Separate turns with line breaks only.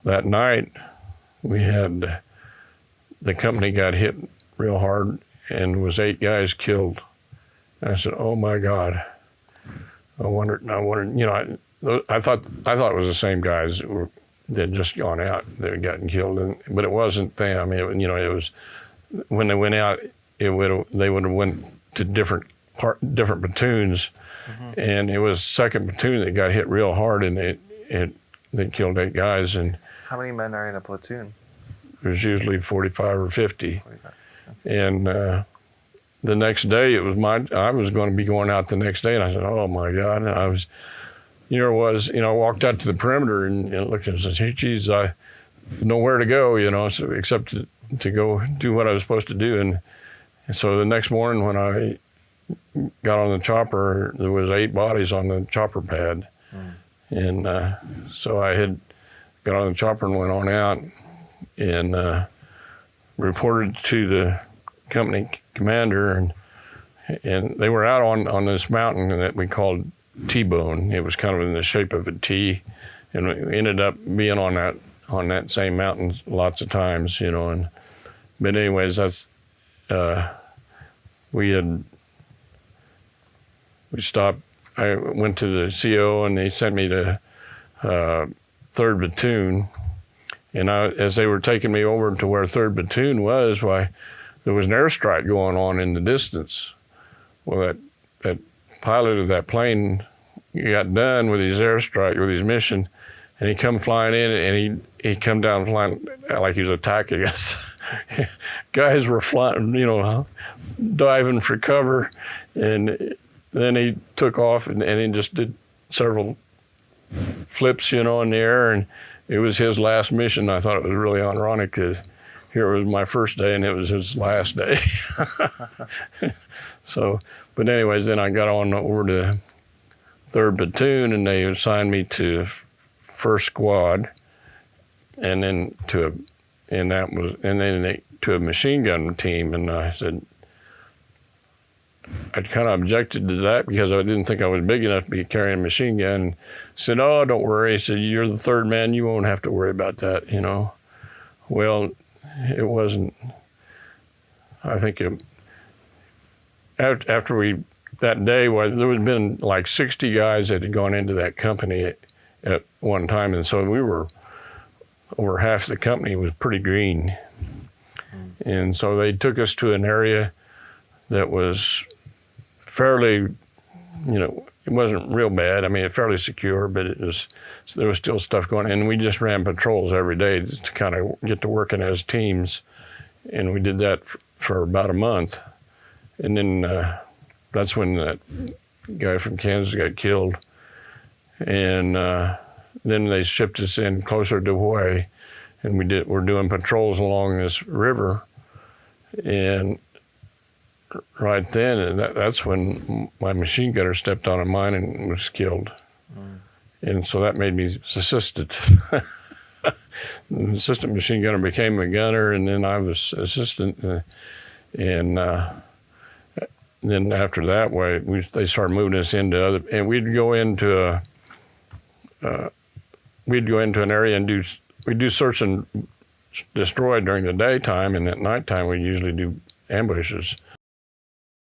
that night, we had the company got hit real hard, and was 8 guys killed. And I said, "Oh my God!" I wondered. I thought it was the same guys that had just gone out that had gotten killed, but it wasn't them. It was when they went out. They would have went to different platoons, and it was second platoon that got hit real hard, and they killed 8 guys. And
how many men are in a platoon?
There's usually 45 or 50.
45.
And the next day, I was going to be going out the next day, and I said, "Oh my God!" And I was, I walked out to the perimeter and looked and said, "Hey, geez, I nowhere to go, so except to go do what I was supposed to do." And so the next morning when I got on the chopper, there was 8 bodies on the chopper pad. And so I had got on the chopper and went on out and reported to the company commander, and they were out on this mountain that we called T-bone. It was kind of in the shape of a T, and we ended up being on that same mountain lots of times, but anyways, that's we stopped. I went to the CO, and they sent me to 3rd Platoon. And as they were taking me over to where 3rd Platoon was, there was an airstrike going on in the distance. Well, that pilot of that plane got done with his airstrike, with his mission, and he come flying in, and he come down flying like he was attacking us. Guys were flying, diving for cover, and then he took off and he just did several flips, in the air, and it was his last mission. I thought it was really ironic because here was my first day and it was his last day. So, but anyways, then I got on over to 3rd Platoon, and they assigned me to 1st Squad, and then to a machine gun team. And I said, I kind of objected to that because I didn't think I was big enough to be carrying a machine gun. And said, "Oh, don't worry." He said, "You're the 3rd man. You won't have to worry about that, Well, it wasn't. I think after that day, there had been like 60 guys that had gone into that company at one time. And so we were, over half the company was pretty green. And so they took us to an area that was fairly, it wasn't real bad. I mean, fairly secure, but there was still stuff going on. And we just ran patrols every day to kind of get to working as teams. And we did that for about a month. And then that's when that guy from Kansas got killed. And then they shipped us in closer to Hawaii. And we're doing patrols along this river. And right then, and that's when my machine gunner stepped on a mine and was killed. And so that made me assistant. The assistant machine gunner became a gunner, and then I was assistant. And then after that, they started moving us into other, and we'd go into an area and we'd do search and destroy during the daytime, and at nighttime we usually do ambushes.